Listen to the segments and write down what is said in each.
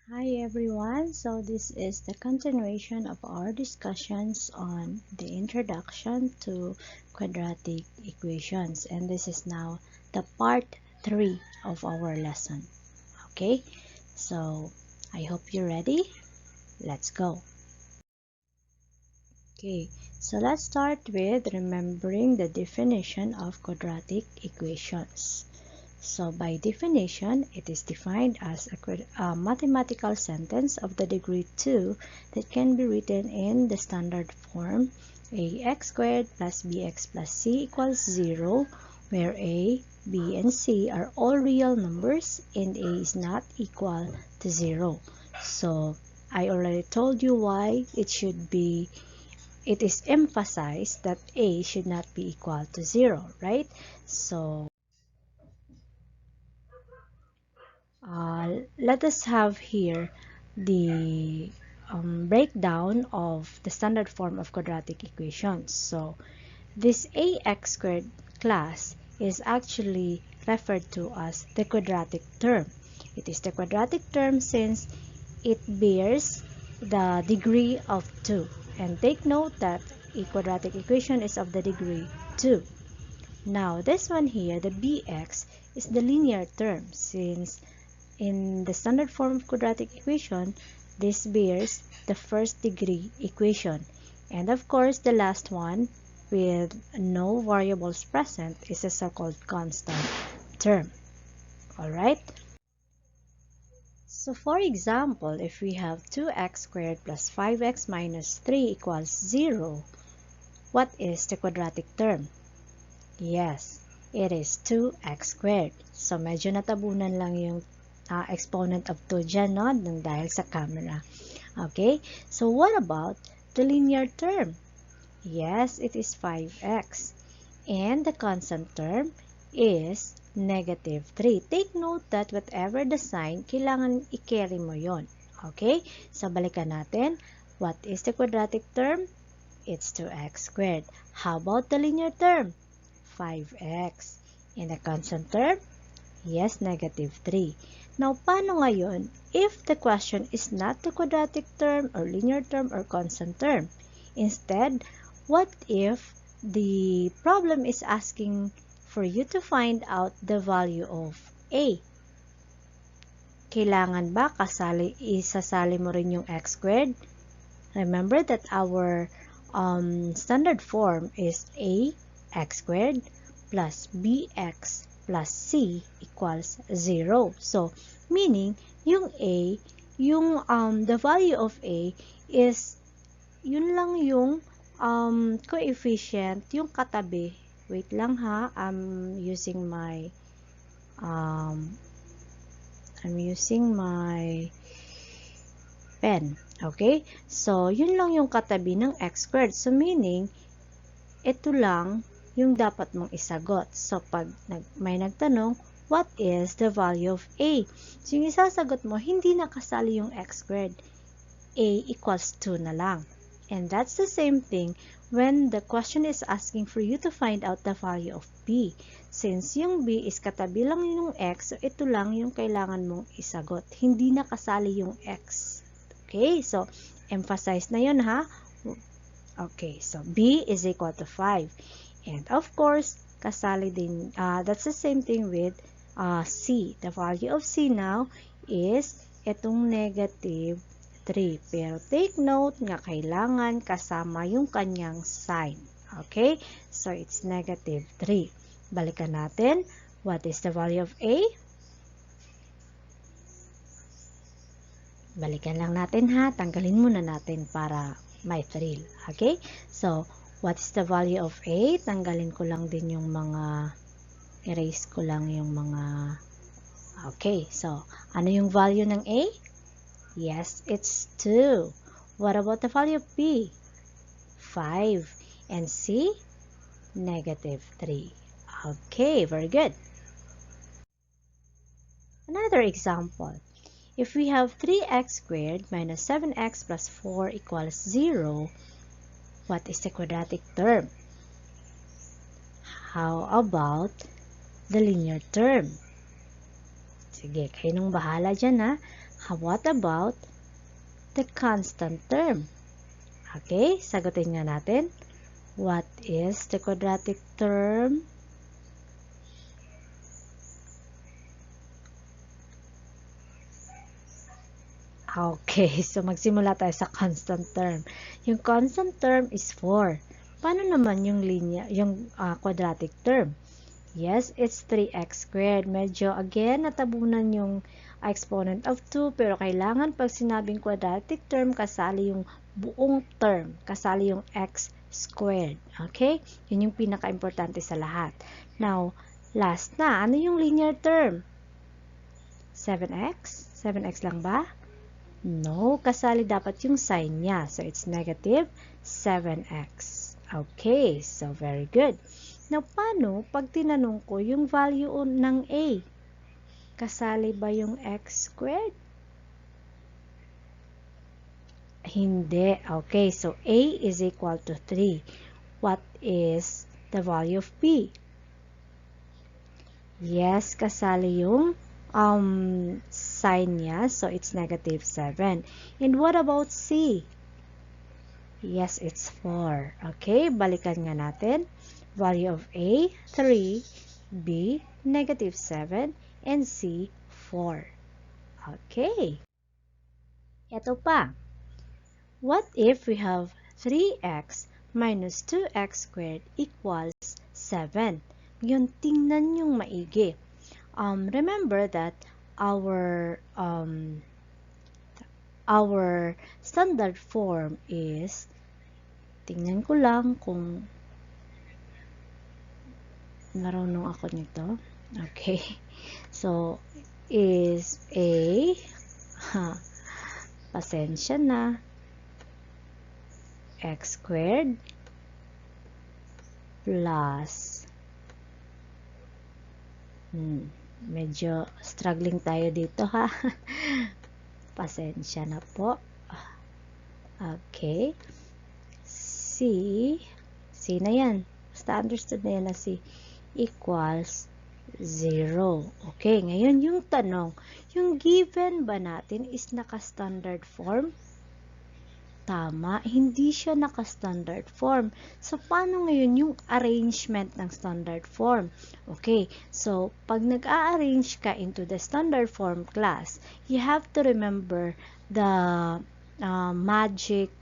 Hi everyone, so this is the continuation of our discussions on the introduction to quadratic equations, and this is now the part 3 of our lesson. Okay, so I hope you're ready. Let's go. Okay, so let's start with remembering the definition of quadratic equations. So by definition, it is defined as a mathematical sentence of the degree 2 that can be written in the standard form ax squared plus bx plus c equals 0, where a, b, and c are all real numbers and a is not equal to 0. So I already told you why it is emphasized that a should not be equal to 0, right? So let us have here the breakdown of the standard form of quadratic equations. So this ax squared class is actually referred to as the quadratic term. It is the quadratic term since it bears the degree of 2. And take note that a quadratic equation is of the degree 2. Now this one here, the bx, is the linear term since in the standard form of quadratic equation, this bears the first degree equation. And of course, the last one with no variables present is a so-called constant term. Alright? So for example, if we have 2x squared plus 5x minus 3 equals 0, what is the quadratic term? Yes, it is 2x squared. So medyo natabunan lang yung exponent of 2 dyan, no? Dahil sa camera. Okay, so what about the linear term? Yes, it is 5x. And the constant term is negative 3. Take note that whatever the sign, kailangan i-carry mo yon. Okay, so balikan natin. What is the quadratic term? It's 2x squared. How about the linear term? 5x. And the constant term? Yes, negative 3. Now, paano ngayon if the question is not the quadratic term or linear term or constant term? Instead, what if the problem is asking for you to find out the value of a? Kailangan ba isasali mo rin yung x squared? Remember that our standard form is a x squared plus bx plus c equals 0. So, meaning, yung a, the value of a is, yun lang yung coefficient, yung katabi. Wait lang ha, I'm using my pen. Okay? So, yun lang yung katabi ng x squared. So, meaning, ito lang yung dapat mong isagot. So, pag may nagtanong, what is the value of a? So, yung isasagot mo, hindi nakasali yung x squared. A equals 2 na lang. And that's the same thing when the question is asking for you to find out the value of b. Since yung b is katabi lang yung x, so ito lang yung kailangan mong isagot. Hindi nakasali yung x. Okay, so emphasize na yun ha. Okay, so b is equal to 5. And of course, kasali din, that's the same thing with c. The value of c now is itong negative 3. Pero take note nga kailangan kasama yung kanyang sign. Okay, so it's negative 3. Balikan natin. What is the value of a? Balikan lang natin ha. Tanggalin muna natin para may thrill. Okay? So, what is the value of a? Tanggalin ko lang din yung mga, erase ko lang yung mga, okay. So, ano yung value ng a? Yes, it's 2. What about the value of b? 5. And c? Negative 3. Okay, very good. Another example. If we have 3x squared minus 7x plus 4 equals 0, what is the quadratic term? How about the linear term? Sige, kayo nung bahala dyan ha. What about the constant term? Okay, sagutin nga natin. What is the quadratic term? Okay, so magsimula tayo sa constant term. Yung constant term is 4. Paano naman yung quadratic term? Yes, it's 3x squared. Medyo, again, natabunan yung exponent of 2, pero kailangan pag sinabing quadratic term, kasali yung buong term. Kasali yung x squared. Okay? Yun yung pinaka-importante sa lahat. Now, last na. Ano yung linear term? 7x? 7x lang ba? No, kasali dapat yung sign niya. So, it's negative 7x. Okay, so very good. Now, paano pag tinanong ko yung value ng a? Kasali ba yung x squared? Hindi. Okay, so a is equal to 3. What is the value of b? Yes, kasali yung sign niya, so it's negative 7. And what about C? Yes, it's 4. Okay, balikan nga natin. Value of A, 3, B, negative 7, and C, 4. Okay. Ito pa. What if we have 3x minus 2x squared equals 7? Yun, tingnan yung maigi. Remember that our standard form is, tingnan ko lang kung marunong ako nito. Okay. So, is a, pasensya na, x squared plus medyo struggling tayo dito ha. Pasensya na po. Okay. C na yan. Basta understood na yan na C equals 0. Okay, ngayon yung tanong, yung given ba natin is naka-standard form? Tama, hindi siya naka-standard form. So, paano ngayon yung arrangement ng standard form? Okay, so, pag nag-a-arrange ka into the standard form class, you have to remember the magic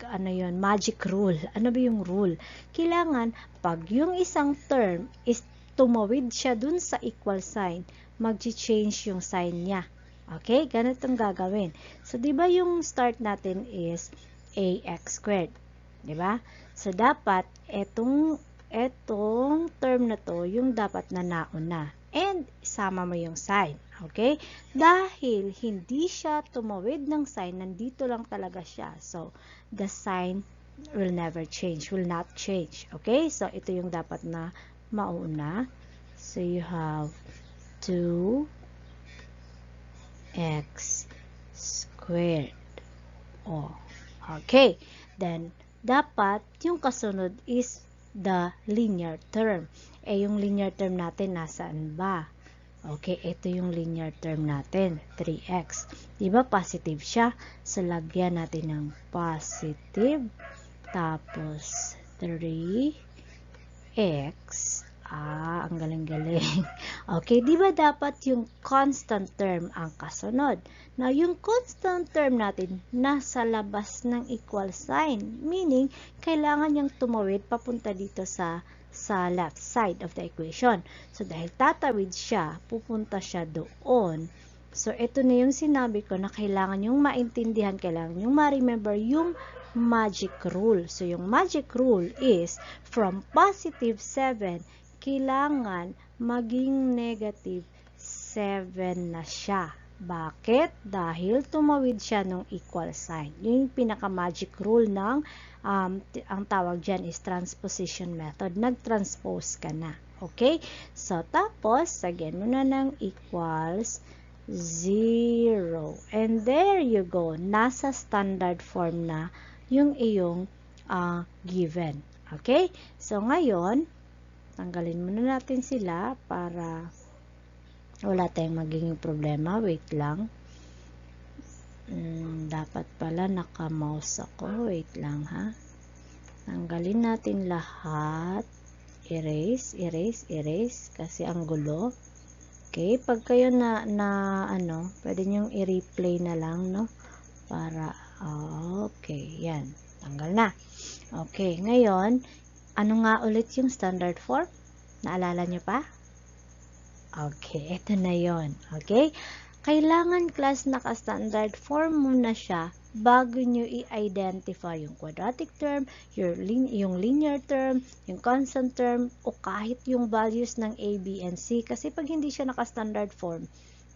rule. Ano ba yung rule? Kailangan, pag yung isang term is tumawid siya dun sa equal sign, mag-change yung sign niya. Okay, ganitong gagawin. So, di ba yung start natin is ax squared, di ba? So, dapat etong term na to, yung dapat na nauna. And, isama mo yung sign. Okay? Dahil hindi siya tumawid ng sign, nandito lang talaga siya. So, the sign will never change, will not change. Okay? So, ito yung dapat na mauna. So, you have 2x squared. Oh. Okay, then, dapat, yung kasunod is the linear term. Yung linear term natin, nasaan ba? Okay, ito yung linear term natin, 3x. Diba, positive siya? So, lagyan natin ng positive, tapos, 3x. Ang galing-galing. Okay, di ba dapat yung constant term ang kasunod? Now, yung constant term natin nasa labas ng equal sign. Meaning, kailangan niyang tumawid papunta dito sa left side of the equation. So, dahil tatawid siya, pupunta siya doon. So, ito na yung sinabi ko na kailangan yung maintindihan, kailangan yung ma-remember yung magic rule. So, yung magic rule is from positive 7, kailangan maging negative 7 na siya. Bakit? Dahil tumawid siya ng equal sign. Yun yung pinaka-magic rule ng, ang tawag dyan is transposition method. Nag-transpose ka na. Okay? So, tapos, sagyan mo na ng equals 0. And there you go. Nasa standard form na yung iyong given. Okay? So, ngayon, tanggalin muna natin sila para wala tayong magiging problema. Wait lang. Dapat pala naka-mouse ako. Wait lang ha. Tanggalin natin lahat. Erase, erase, erase. Kasi ang gulo. Okay, pag kayo pwede nyong i-replay na lang, no? Para, okay, yan. Tanggal na. Okay, ngayon, ano nga ulit yung standard form? Naalala nyo pa? Okay, ito na yon. Okay? Kailangan class naka-standard form muna siya bago nyo i-identify yung quadratic term, yung linear term, yung constant term, o kahit yung values ng A, B, and C. Kasi pag hindi siya naka-standard form,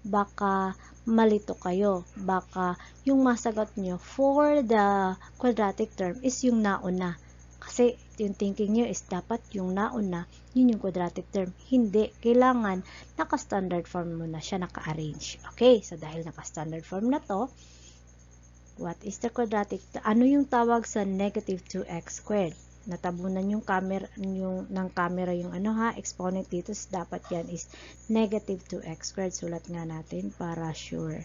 baka malito kayo. Baka yung masagot nyo for the quadratic term is yung nauna. Kasi yung thinking nyo is dapat yung nauna, yun yung quadratic term. Hindi. Kailangan naka-standard form muna siya, naka-arrange. Okay? So, dahil naka-standard form na to, what is the quadratic? Ano yung tawag sa negative 2x squared? Natabunan yung camera, ng camera yung exponent dito. So, dapat yan is negative 2x squared. Sulat nga natin para sure.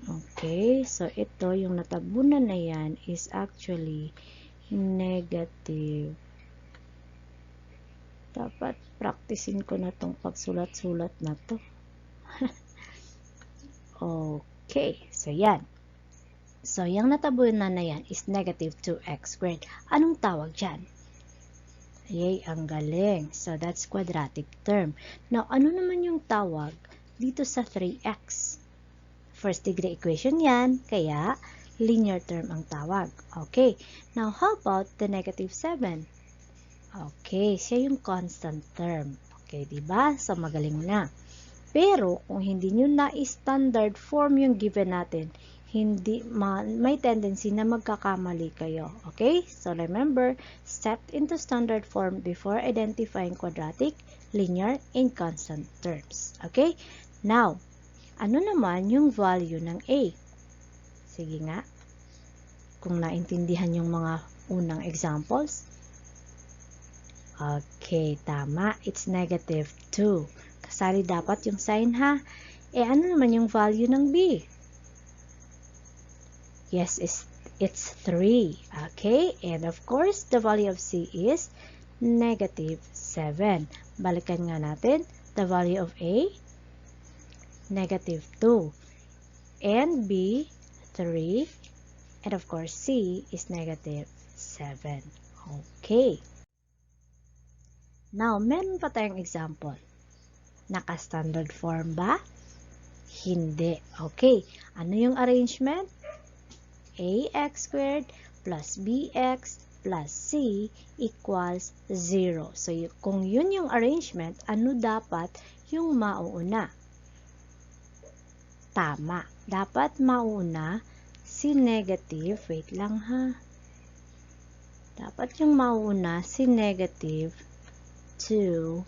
Okay? So, ito, yung natabunan na yan is actually negative. Dapat practicein ko na tong pagsulat-sulat na to. Okay, so yan. So, yung natabunan na yan is negative 2x squared. Anong tawag dyan? Yay, ang galing. So, that's quadratic term. Now, ano naman yung tawag dito sa 3x? First degree equation yan, kaya linear term ang tawag. Okay, now how about the negative 7? Okay, siya yung constant term. Okay, diba? So, magaling na. Pero, kung hindi nyo na-standard form yung given natin, may tendency na magkakamali kayo. Okay? So, remember, set into standard form before identifying quadratic, linear, and constant terms. Okay? Now, ano naman yung value ng A? Sige nga. Kung naintindihan yung mga unang examples. Okay, tama. It's negative 2. Kasali dapat yung sign ha. Ano naman yung value ng B? Yes, it's 3. Okay, and of course, the value of C is negative 7. Balikan nga natin. The value of A, negative 2. And B, 3. And of course, C is negative 7. Okay. Now, meron pa tayong example. Naka-standard form ba? Hindi. Okay. Ano yung arrangement? Ax squared plus bx plus c equals 0. So, kung yun yung arrangement, ano dapat yung mauuna? Tama. Dapat mauuna si negative, wait lang ha. Dapat yung mauuna si negative 2x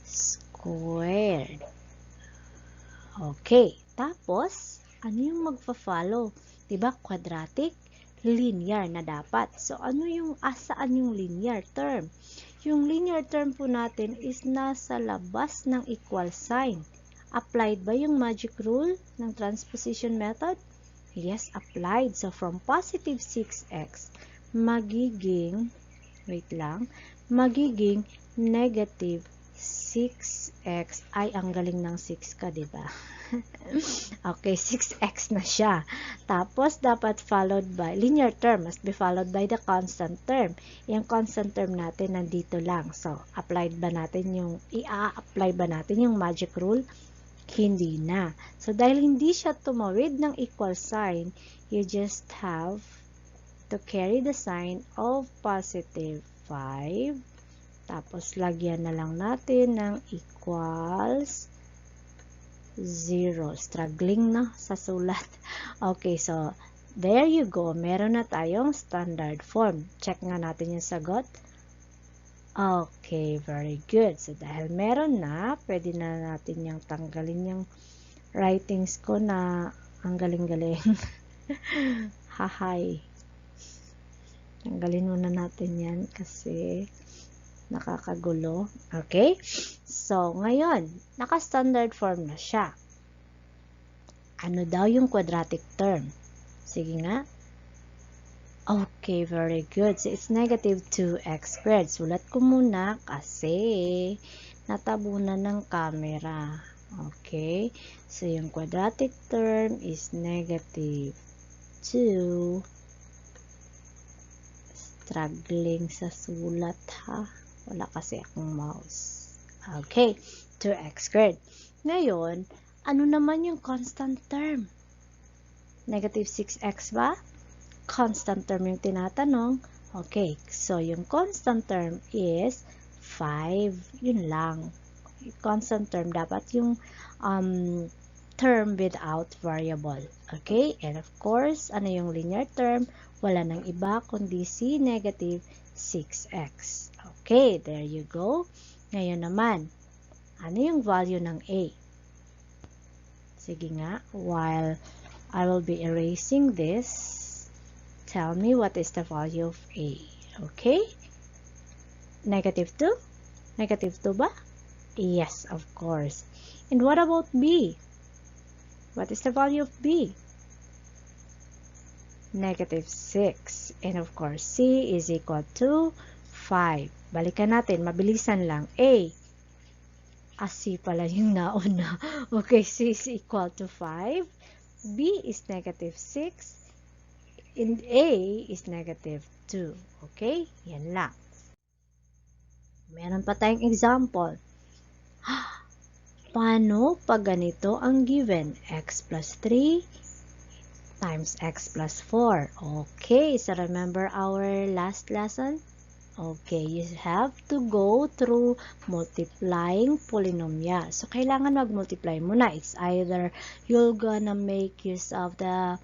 squared. Okay. Tapos, ano yung magpa-follow? Diba, quadratic, linear na dapat. So, saan yung linear term? Yung linear term po natin is nasa labas ng equal sign. Applied ba yung magic rule ng transposition method? Yes, applied. So, from positive 6x, magiging negative 6x. Ay, ang galing ng 6 ka, diba? Okay, 6x na siya. Tapos, dapat followed by, linear term must be followed by the constant term. Yung constant term natin, nandito lang. So, i-apply ba natin yung magic rule? Hindi na. So, dahil hindi siya tumawid ng equal sign, you just have to carry the sign of positive 5. Tapos, lagyan na lang natin ng equals 0. Struggling na sa sulat. Okay, so, there you go. Meron na tayong standard form. Check nga natin yung sagot. Okay, very good. So, dahil meron na, pwede na natin yung tanggalin yung writings ko na ang galing-galing. Hahay. Tanggalin muna natin yan kasi Nakakagulo. Okay? So, ngayon, naka-standard form na siya. Ano daw yung quadratic term? Sige nga. Okay, very good. So, it's negative 2x squared. Sulat ko muna kasi natabunan ng camera. Okay? So, yung quadratic term is negative 2. Struggling sa sulat ha. Wala kasi akong mouse. Okay, 2x squared. Ngayon, ano naman yung constant term? Negative 6x ba? Constant term yung tinatanong. Okay, so yung constant term is 5. Yun lang. Constant term dapat yung term without variable. Okay, and of course, ano yung linear term? Wala nang iba kundi si negative 6x. Okay, there you go. Ngayon naman, ano yung value ng a? Sige nga, while I will be erasing this, tell me what is the value of a. Okay? Negative 2? Negative 2 ba? Yes, of course. And what about b? What is the value of b? Negative 6. And of course, c is equal to 5. Balikan natin, mabilisan lang. A. C pala yung nauna. Okay, c is equal to 5. B is negative 6. And A is negative 2. Okay? Yan lang. Meron pa tayong example. Paano pag ganito ang given? X plus 3 times x plus 4. Okay, so remember our last lesson? Okay, you have to go through multiplying polynomial. So, kailangan mag-multiply muna. It's either you're gonna make use of the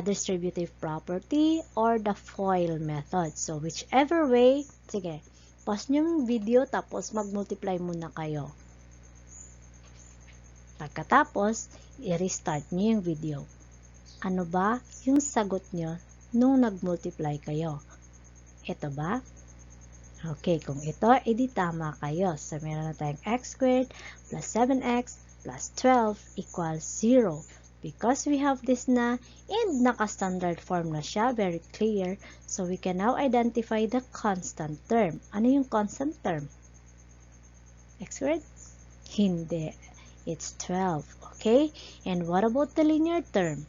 distributive property or the FOIL method. So, whichever way, sige, pause nyo yung video tapos mag-multiply muna kayo. Pagkatapos, i-restart nyo yung video. Ano ba yung sagot nyo nung nag-multiply kayo? Ito ba? Okay, kung ito, edi tama kayo. So, meron na tayong x squared plus 7x plus 12 equals 0. Because we have this na and naka-standard form na siya, very clear. So, we can now identify the constant term. Ano yung constant term? X squared? Hindi. It's 12. Okay? And what about the linear term?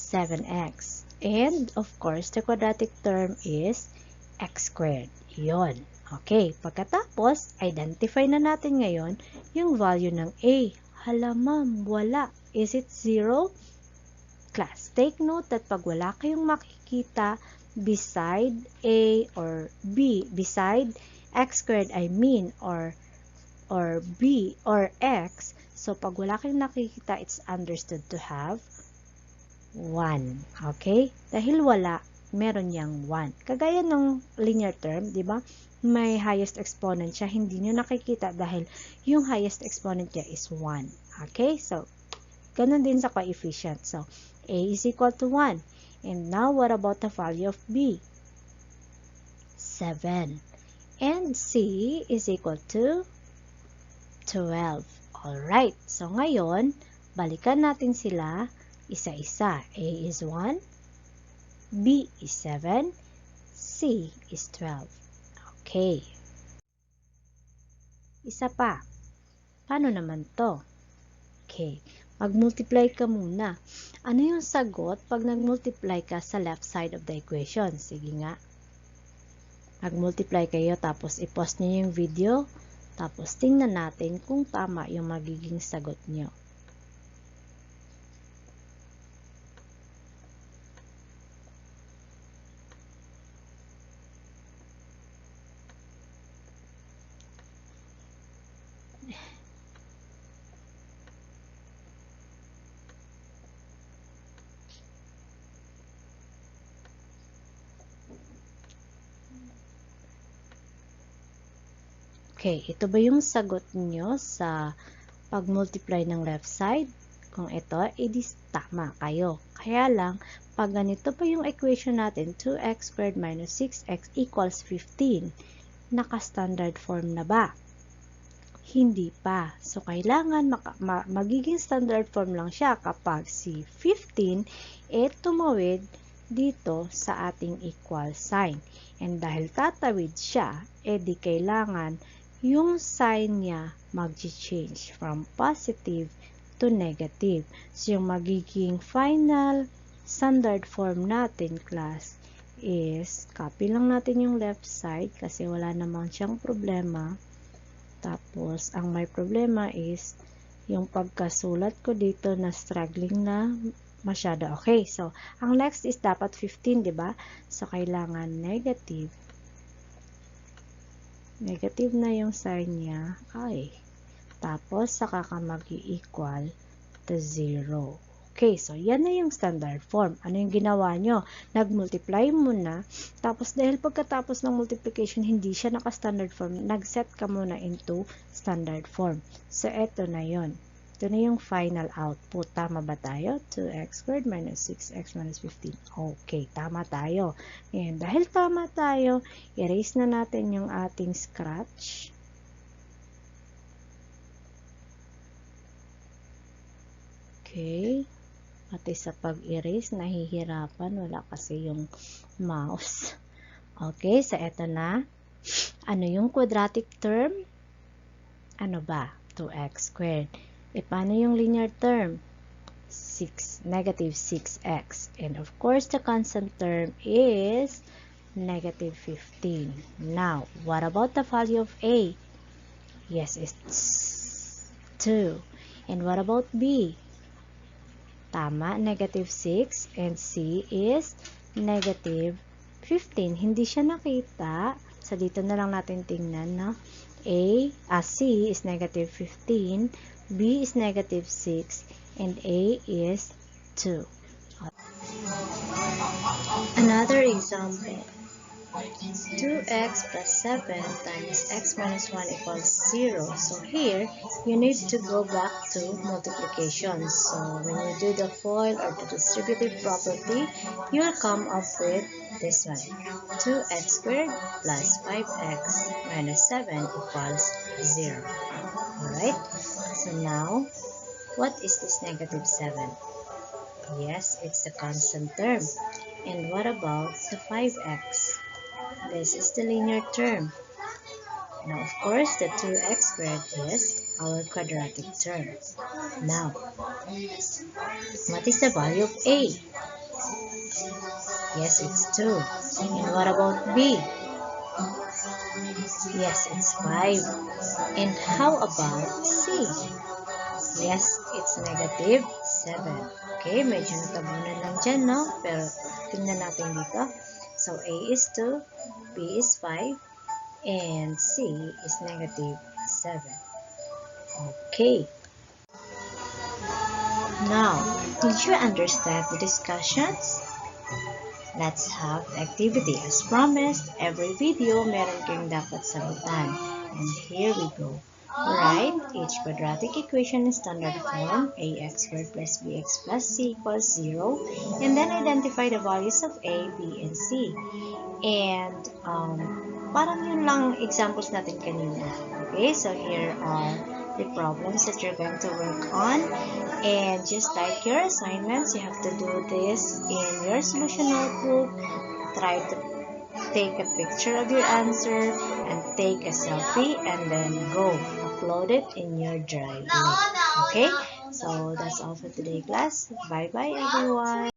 7x. And, of course, the quadratic term is x squared. Yun. Okay. Pagkatapos, identify na natin ngayon yung value ng a. Hala ma'am, wala. Is it 0? Class, take note that pag wala kayong makikita beside a or b, beside x squared I mean, or b or x, so pag wala kayong nakikita, it's understood to have 1. Okay? Dahil wala, meron yang 1. Kagaya ng linear term, di ba? May highest exponent siya, hindi nyo nakikita dahil yung highest exponent niya is 1. Okay? So, ganun din sa coefficient. So, a is equal to 1. And now, what about the value of b? 7. And c is equal to 12. Alright. So, ngayon, balikan natin sila isa-isa. A is 1. B is 7. C is 12. Okay. Isa pa. Paano naman to? Okay. Mag-multiply ka muna. Ano yung sagot pag nag-multiply ka sa left side of the equation? Sige nga. Mag-multiply kayo tapos i-pause nyo yung video. Tapos tingnan natin kung tama yung magiging sagot nyo. Okay, ito ba yung sagot nyo sa pag-multiply ng left side? Kung ito, edi tama kayo. Kaya lang, pag ganito pa yung equation natin, 2x squared minus 6x equals 15. naka-standard form na ba? Hindi pa. So, kailangan magiging standard form lang siya kapag si 15 tumawid dito sa ating equal sign. And dahil tatawid siya, di kailangan yung sign niya mag-change from positive to negative. So, yung magiging final standard form natin, class, is copy lang natin yung left side kasi wala namang siyang problema. Tapos, ang may problema is yung pagkasulat ko dito na struggling na masyado. Okay, so, ang next is dapat 15, di ba? So, kailangan negative. Negative na yung sign niya. Ay. Tapos, saka ka mag-i-equal to 0. Okay, so yan na yung standard form. Ano yung ginawa nyo? Nag-multiply muna, tapos dahil pagkatapos ng multiplication, hindi siya naka-standard form, nag-set ka muna into standard form. So, eto na yon. Ito na yung final output. Tama ba tayo? 2x squared minus 6x minus 15. Okay, tama tayo. And dahil tama tayo, erase na natin yung ating scratch. Okay. Pati sa pag-erase, nahihirapan. Wala kasi yung mouse. Okay, so eto na. Ano yung quadratic term? Ano ba? 2x squared. Paano yung linear term? Negative 6x. And of course, the constant term is negative 15. Now, what about the value of a? Yes, it's 2. And what about b? Tama, negative 6, and C is negative 15. Hindi siya nakita. So, dito na lang natin tingnan, no? C is negative 15, B is negative 6, and A is 2. Another example. 2x plus 7 times x minus 1 equals 0. So here, you need to go back to multiplication. So when you do the FOIL or the distributive property, you will come up with this one. 2x squared plus 5x minus 7 equals 0. Alright? So now, what is this negative 7? Yes, it's the constant term. And what about the 5x? This is the linear term. Now, of course, the 2x squared is our quadratic term. Now, what is the value of a? Yes, it's 2. And what about b? Yes, it's 5. And how about c? Yes, it's negative 7. Okay, medyo natabunan lang dyan, no? Pero tingnan natin dito. So, A is 2, B is 5, and C is negative 7. Okay. Now, did you understand the discussions? Let's have activity. As promised, every video meron kayong dapat sagutan. And here we go. Write each quadratic equation in standard form, ax squared plus bx plus c equals 0, and then identify the values of a, b, and c. And parang yun lang examples natin kanina. Okay, so here are the problems that you're going to work on. And just like your assignments, you have to do this in your solution notebook. Try to take a picture of your answer and take a selfie and then go upload it in your drive. Okay, so that's all for today, class. Bye bye everyone.